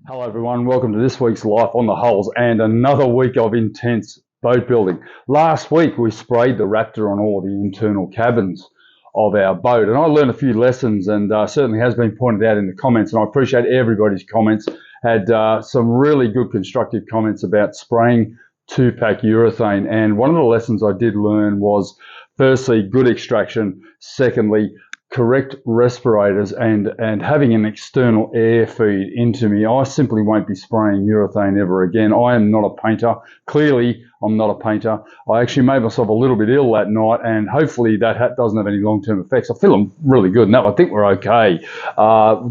Hello everyone, welcome to this week's Life on the Hulls and another week of intense boat building. Last week we sprayed the Raptor on all the internal cabins of our boat and I learned a few lessons and certainly has been pointed out in the comments, and I appreciate everybody's comments. Had some really good constructive comments about spraying 2-pack urethane, and one of the lessons I did learn was firstly good extraction, secondly correct respirators, and having an external air feed into me. I simply won't be spraying urethane ever again. I am not a painter. Clearly, I'm not a painter. I actually made myself a little bit ill that night, and hopefully that doesn't have any long-term effects. I feel really good now. I think we're okay.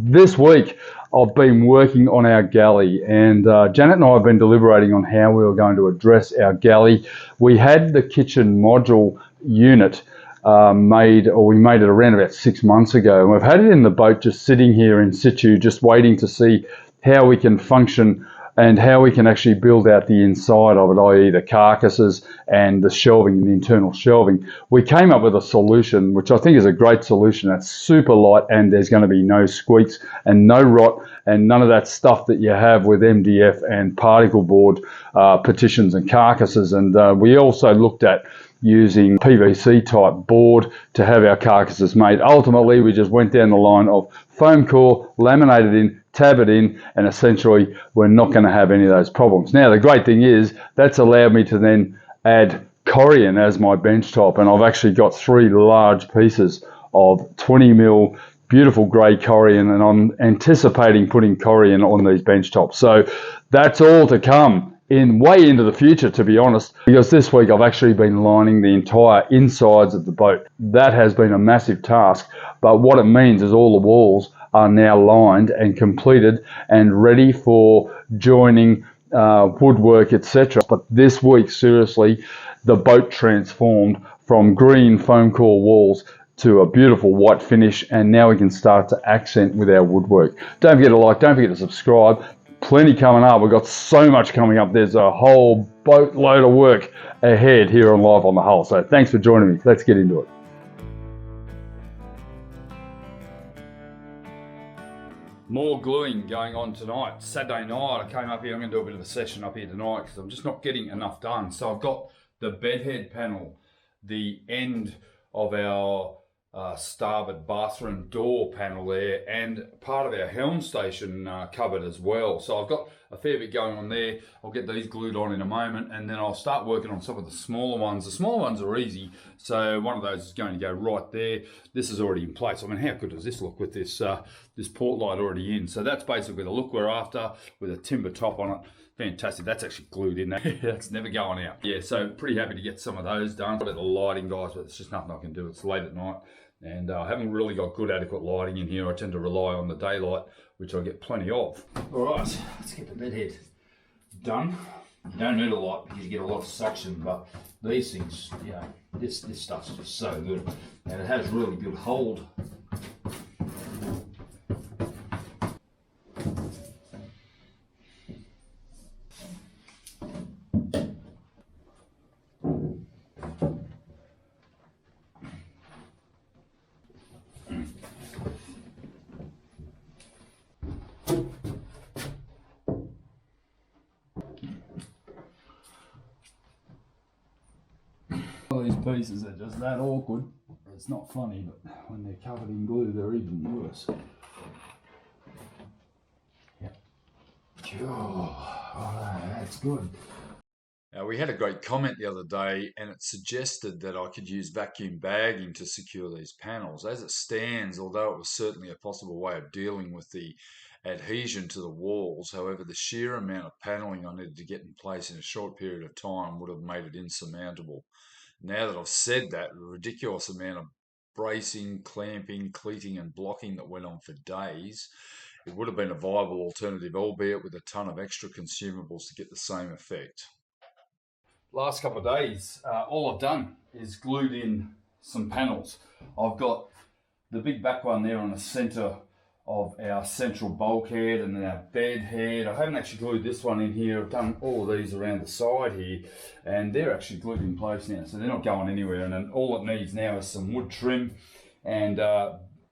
This week, I've been working on our galley, and Janet and I have been deliberating on how we were going to address our galley. We had the kitchen module unit we made it around about 6 months ago, and we've had it in the boat just sitting here in situ, just waiting to see how we can function and how we can actually build out the inside of it, i.e. the carcasses and the shelving and the internal shelving. We came up with a solution which I think is a great solution. That's super light, and there's going to be no squeaks and no rot and none of that stuff that you have with MDF and particle board partitions and carcasses. And we also looked at using PVC type board to have our carcasses made. Ultimately, we just went down the line of foam core, laminated in, tab it in, and essentially we're not going to have any of those problems. Now, the great thing is that's allowed me to then add corian as my bench top, and I've actually got 3 large pieces of 20mm beautiful grey corian, and I'm anticipating putting corian on these bench tops. So that's all to come way into the future, to be honest, because this week I've actually been lining the entire insides of the boat. That has been a massive task, but what it means is all the walls are now lined and completed and ready for joining, woodwork, etc. But this week, seriously, the boat transformed from green foam core walls to a beautiful white finish, and now we can start to accent with our woodwork. Don't forget to like, don't forget to subscribe. Plenty coming up. We've got so much coming up. There's a whole boatload of work ahead here on Live on the Hull. So thanks for joining me. Let's get into it. More gluing going on tonight. Saturday night I came up here. I'm going to do a bit of a session up here tonight because I'm just not getting enough done. So I've got the bedhead panel, the end of our starboard bathroom door panel there, and part of our helm station cupboard as well. So I've got a fair bit going on there. I'll get these glued on in a moment, and then I'll start working on some of the smaller ones. The smaller ones are easy, so one of those is going to go right there. This is already in place. I mean, how good does this look with this this port light already in? So that's basically the look we're after, with a timber top on it. Fantastic. That's actually glued in there. That's never going out. Yeah, so pretty happy to get some of those done. I've got the lighting, guys, but it's just nothing I can do. It's late at night, and I haven't really got good adequate lighting in here. I tend to rely on the daylight, which I get plenty of. All right, let's get the bedhead done. You don't need a lot because you get a lot of suction, but these things, you know, this stuff's just so good, and it has really good hold. These pieces are just that awkward. It's not funny, but when they're covered in glue, they're even worse. Yep. Oh, that's good. Now, we had a great comment the other day, and it suggested that I could use vacuum bagging to secure these panels. As it stands, although it was certainly a possible way of dealing with the adhesion to the walls, however, the sheer amount of paneling I needed to get in place in a short period of time would have made it insurmountable. Now that I've said that, the ridiculous amount of bracing, clamping, cleating and blocking that went on for days, it would have been a viable alternative, albeit with a ton of extra consumables to get the same effect. Last couple of days, all I've done is glued in some panels. I've got the big back one there on the centre of our central bulkhead and then our bed head. I haven't actually glued this one in here. I've done all of these around the side here, and they're actually glued in place now, so they're not going anywhere. And then all it needs now is some wood trim, and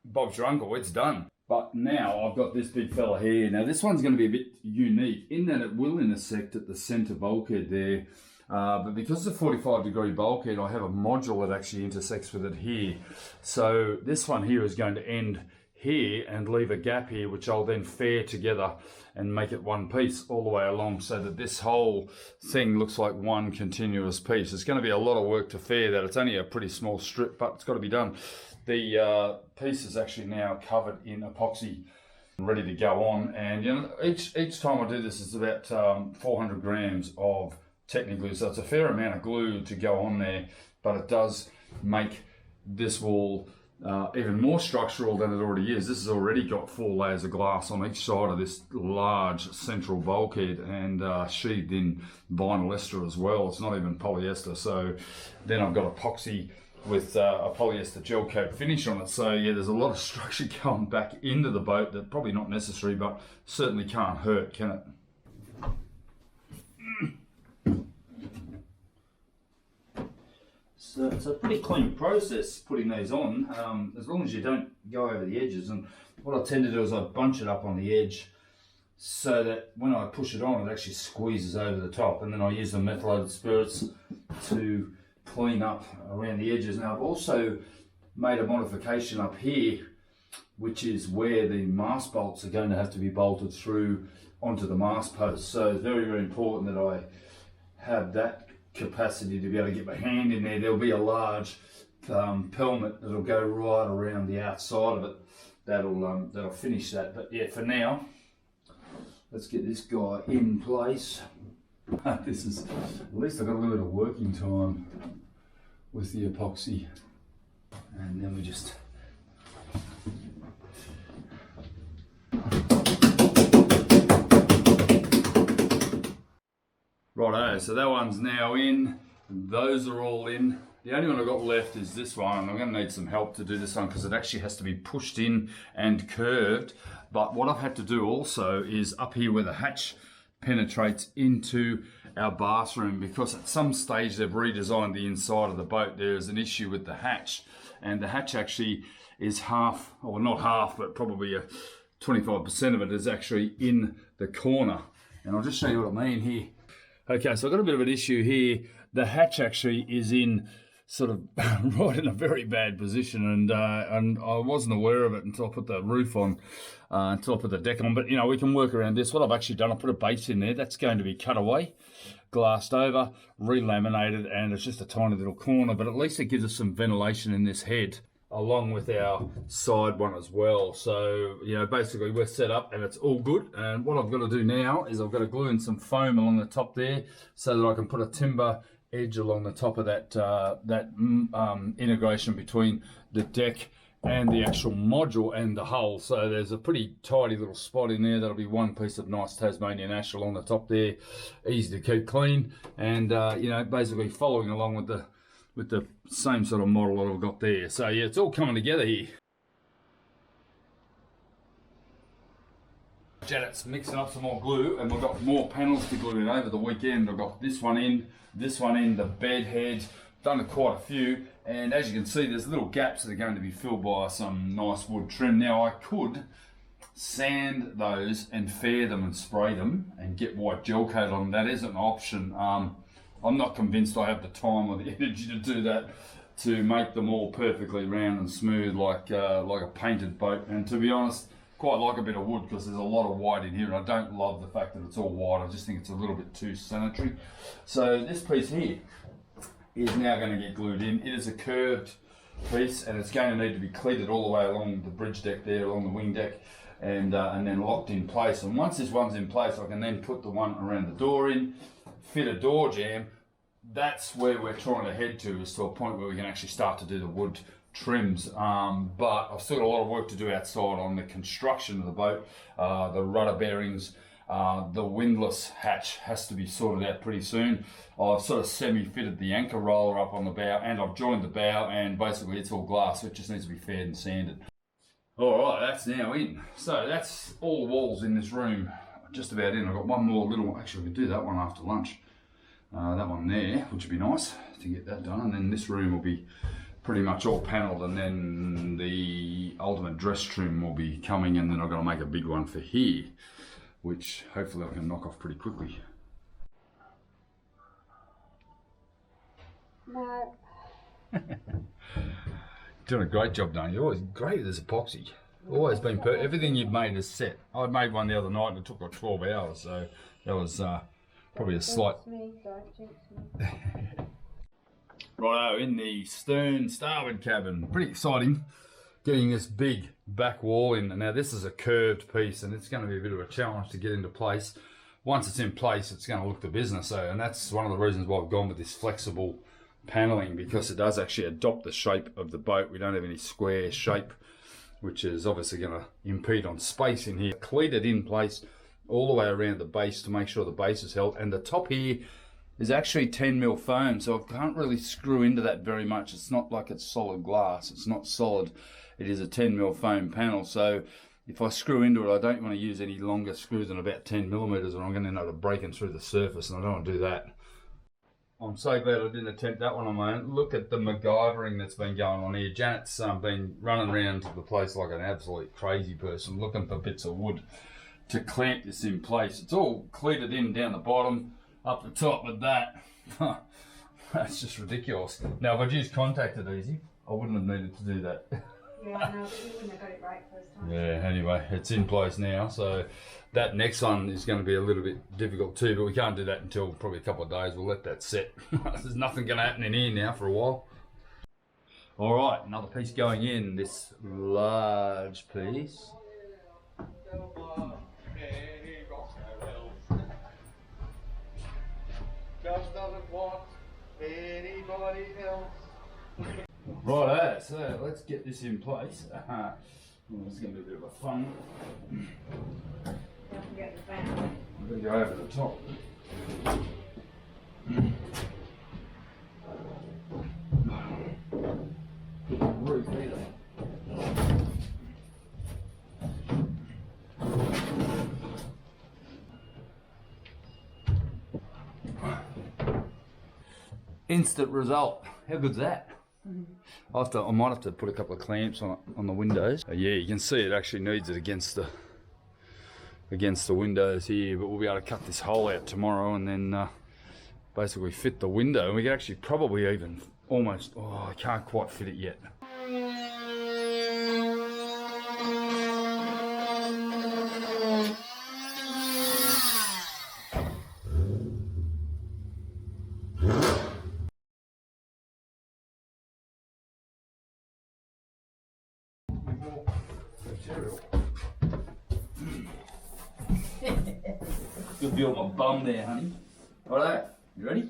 Bob's your uncle, it's done. But now I've got this big fella here. Now this one's going to be a bit unique in that it will intersect at the centre bulkhead there. But because it's a 45-degree bulkhead, I have a module that actually intersects with it here. So this one here is going to end here and leave a gap here, which I'll then fair together and make it one piece all the way along, so that this whole thing looks like one continuous piece. It's going to be a lot of work to fair that. It's only a pretty small strip, but it's got to be done. The piece is actually now covered in epoxy, ready to go on. And you know, each time I do this, it's about 400 grams of Techniglue, so it's a fair amount of glue to go on there, but it does make this wall even more structural than it already is. This has already got 4 layers of glass on each side of this large central bulkhead, and sheathed in vinyl ester as well. It's not even polyester. So then I've got epoxy with a polyester gel coat finish on it. So yeah, there's a lot of structure going back into the boat that probably not necessary, but certainly can't hurt, can it? So it's a pretty clean process putting these on, as long as you don't go over the edges. And what I tend to do is I bunch it up on the edge so that when I push it on, it actually squeezes over the top. And then I use the methylated spirits to clean up around the edges. Now I've also made a modification up here, which is where the mast bolts are going to have to be bolted through onto the mast post. So it's very, very important that I have that capacity to be able to get my hand in there. There'll be a large pelmet that'll go right around the outside of it. That'll finish that. But yeah, for now, let's get this guy in place. This is, at least I've got a little bit of working time with the epoxy. And then we just righto, so that one's now in, those are all in. The only one I've got left is this one, and I'm going to need some help to do this one because it actually has to be pushed in and curved. But what I've had to do also is up here where the hatch penetrates into our bathroom, because at some stage they've redesigned the inside of the boat. There is an issue with the hatch, and the hatch actually is half, or not half, but probably 25% of it is actually in the corner. And I'll just show you what I mean here. Okay, so I've got a bit of an issue here. The hatch actually is in sort of right in a very bad position, and I wasn't aware of it until I put the roof on, until I put the deck on. But you know, we can work around this. What I've actually done, I put a base in there that's going to be cut away, glassed over, re-laminated, and it's just a tiny little corner, but at least it gives us some ventilation in this head, along with our side one as well. So, you know, basically we're set up and it's all good. And what I've got to do now is I've got to glue in some foam along the top there so that I can put a timber edge along the top of that integration between the deck and the actual module and the hull. So there's a pretty tidy little spot in there. That'll be one piece of nice Tasmanian ash along the top there, easy to keep clean, and you know, basically following along with the same sort of model that I've got there. So yeah, it's all coming together here. Janet's mixing up some more glue, and we've got more panels to glue in over the weekend. I've got this one in, the bed head, done quite a few, and as you can see, there's little gaps that are going to be filled by some nice wood trim. Now I could sand those and fair them and spray them and get white gel coat on them. That is an option. I'm not convinced I have the time or the energy to do that, to make them all perfectly round and smooth like a painted boat. And to be honest, quite like a bit of wood because there's a lot of white in here, and I don't love the fact that it's all white. I just think it's a little bit too sanitary. So this piece here is now going to get glued in. It is a curved piece, and it's going to need to be cleated all the way along the bridge deck there, along the wing deck, and then locked in place. And once this one's in place, I can then put the one around the door in, fit a door jamb. That's where we're trying to head to, is to a point where we can actually start to do the wood trims. But I've still got a lot of work to do outside on the construction of the boat. The rudder bearings, the windlass hatch has to be sorted out pretty soon. I've sort of semi-fitted the anchor roller up on the bow, and I've joined the bow, and basically it's all glass, so it just needs to be faired and sanded. All right, that's now in. So that's all the walls in this room, just about in. I've got one more little one. Actually, we could do that one after lunch. That one there, which would be nice to get that done, and then this room will be pretty much all panelled, and then the ultimate dress trim will be coming, and then I've got to make a big one for here, which hopefully I can knock off pretty quickly. No. Doing a great job, don't you? You're always great at this epoxy. Always been everything you've made is set. I made one the other night and it took like 12 hours, so that was probably a slight. Righto, in the stern starboard cabin. Pretty exciting getting this big back wall in. Now this is a curved piece and it's going to be a bit of a challenge to get into place. Once it's in place, it's going to look the business. So, and that's one of the reasons why I've gone with this flexible paneling, because it does actually adopt the shape of the boat. We don't have any square shape, which is obviously going to impede on space in here. Cleated in place all the way around the base to make sure the base is held, and the top here is actually 10mm foam, so I can't really screw into that very much. It's not like it's solid glass, it's not solid, it is a 10mm foam panel, so if I screw into it I don't want to use any longer screws than about 10mm, or I'm going to end up breaking through the surface, and I don't want to do that. I'm so glad I didn't attempt that one on my own. Look at the MacGyvering that's been going on here. Janet's been running around the place like an absolute crazy person, looking for bits of wood to clamp this in place. It's all cleated in down the bottom, up the top with that. That's just ridiculous. Now, if I'd used contact adhesive, I wouldn't have needed to do that. Yeah, no, but you wouldn't have got it right first time. Yeah, anyway, it's in place now, so that next one is going to be a little bit difficult too, but we can't do that until probably a couple of days. We'll let that set. There's nothing going to happen in here now for a while. All right, another piece going in, this large piece. Just doesn't want anybody else. Righto, so let's get this in place. It's going to be a bit of a fun. Don't forget the fan. I'm going to go over the top. Roof either. Instant result. How good's that? I might have to put a couple of clamps on the windows. Yeah, you can see it actually needs it against the windows here, but we'll be able to cut this hole out tomorrow and then basically fit the window. And we can actually probably even almost, oh, I can't quite fit it yet. Good view of my bum there, honey. Righto, you ready?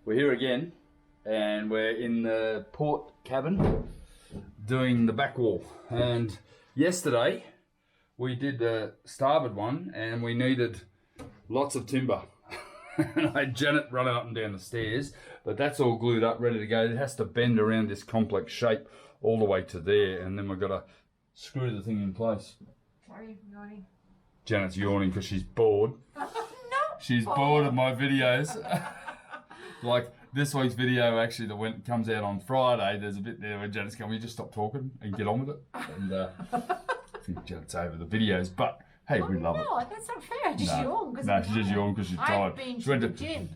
We're here again, and we're in the port cabin doing the back wall. And yesterday we did the starboard one and we needed lots of timber. And I had Janet running up and down the stairs, but that's all glued up, ready to go. It has to bend around this complex shape all the way to there, and then we've got to screw the thing in place. Sorry, yawning. Janet's yawning because she's bored. No. She's bored of my videos. Like this week's video actually that comes out on Friday, there's a bit there where Janet's going, will you just stop talking and get on with it? And I think Janet's over the videos, but hey, we love it. No, that's not fair. I just yawned. No, she just yawned because she's tired. I've been She went to the gym.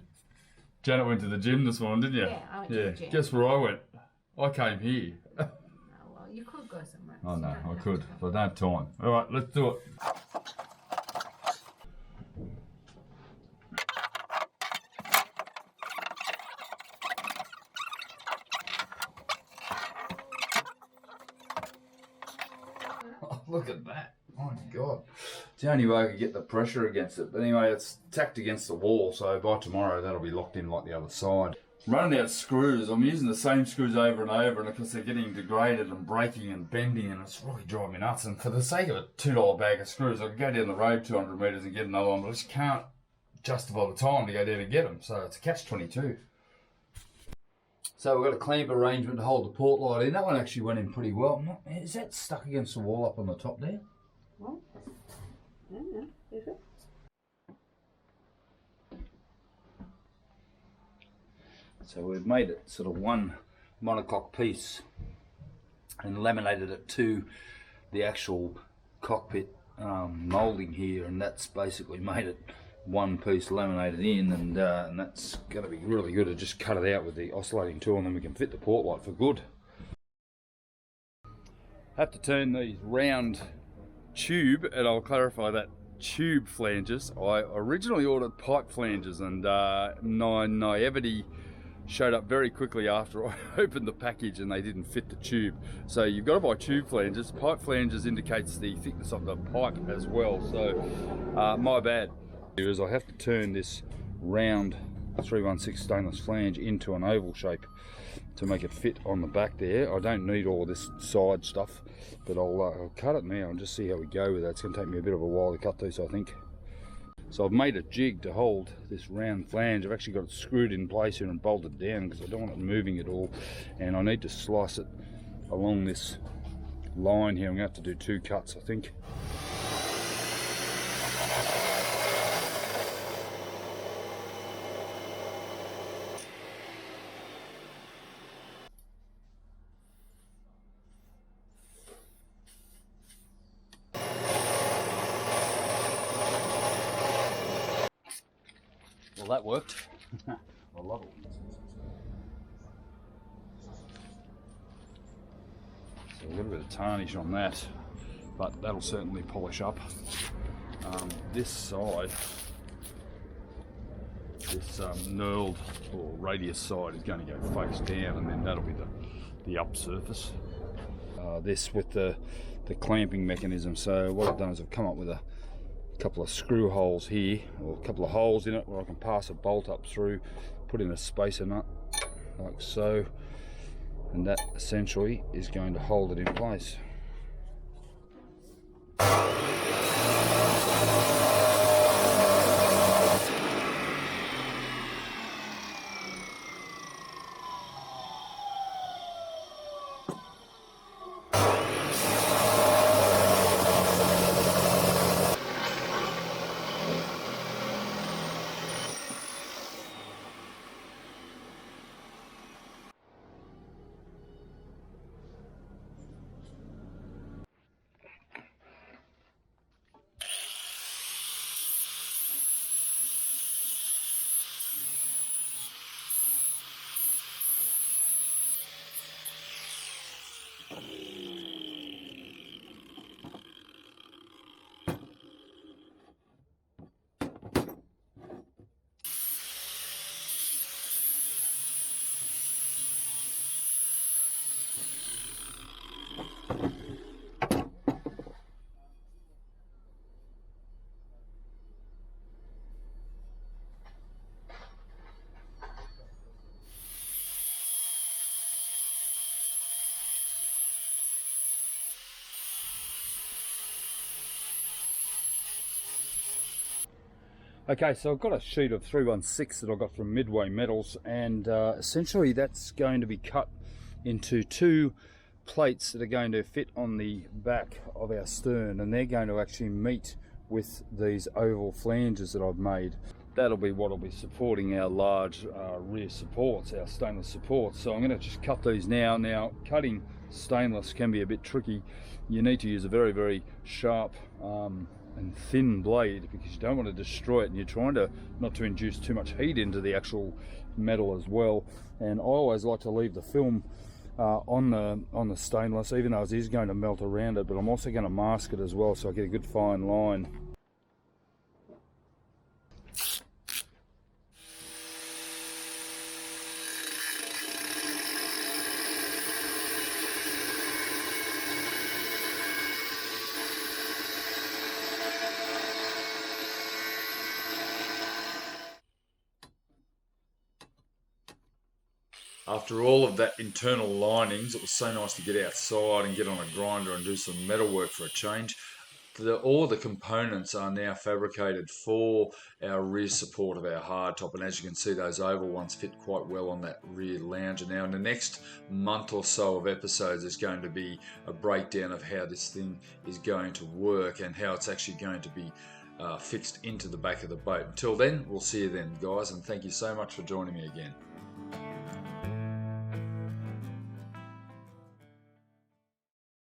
Janet went to the gym this morning, didn't you? Yeah, I went to the gym. Guess where I went? I came here. Oh, well, you could go somewhere. Oh no, You don't I have could, to but I don't have time. All right, let's do it. Look at that. Oh my God. It's the only way I could get the pressure against it. But anyway, it's tacked against the wall, so by tomorrow that'll be locked in like the other side. Running out screws. I'm using the same screws over and over, and of course they're getting degraded and breaking and bending, and it's really driving me nuts. And for the sake of a $2 bag of screws, I could go down the road 200 metres and get another one, but I just can't justify the time to go down and get them. So it's a catch-22. So we've got a clamp arrangement to hold the port light in. That one actually went in pretty well. Is that stuck against the wall up on the top there? Well, is it? So we've made it sort of one monocoque piece and laminated it to the actual cockpit moulding here, and that's basically made it one piece laminated in, and that's going to be really good to just cut it out with the oscillating tool, and then we can fit the port light for good. Have to turn these round tube, and I'll clarify that, tube flanges. I originally ordered pipe flanges, and my naivety showed up very quickly after I opened the package and they didn't fit the tube. So you've got to buy tube flanges. Pipe flanges indicates the thickness of the pipe as well, so my bad. Is I have to turn this round 316 stainless flange into an oval shape to make it fit on the back there. I don't need all this side stuff, but I'll cut it now and just see how we go with that. It's going to take me a bit of a while to cut these, I think. So I've made a jig to hold this round flange. I've actually got it screwed in place here and bolted down because I don't want it moving at all, and I need to slice it along this line here. I'm going to have to do 2 cuts, I think. Well, that worked. I love it. So a little bit of tarnish on that, but that'll certainly polish up. This side, this knurled or radius side is going to go face down, and then that'll be the up surface. This with the clamping mechanism. So what I've done is I've come up with a couple of screw holes here, or a couple of holes in it where I can pass a bolt up through, put in a spacer nut like so, and that essentially is going to hold it in place. Okay, so I've got a sheet of 316 that I got from Midway Metals, and essentially that's going to be cut into 2 plates that are going to fit on the back of our stern, and they're going to actually meet with these oval flanges that I've made. That'll be what will be supporting our large rear supports, our stainless supports. So I'm going to just cut these now. Now, cutting stainless can be a bit tricky. You need to use a very, very sharp and thin blade, because you don't want to destroy it, and you're trying to not to induce too much heat into the actual metal as well. And I always like to leave the film on the stainless, even though it is going to melt around it, but I'm also going to mask it as well so I get a good fine line. After all of that internal linings, it was so nice to get outside and get on a grinder and do some metal work for a change. all the components are now fabricated for our rear support of our hardtop, and as you can see, those oval ones fit quite well on that rear lounger. Now in the next month or so of episodes, there's going to be a breakdown of how this thing is going to work and how it's actually going to be fixed into the back of the boat. Until then, we'll see you then, guys, and thank you so much for joining me again.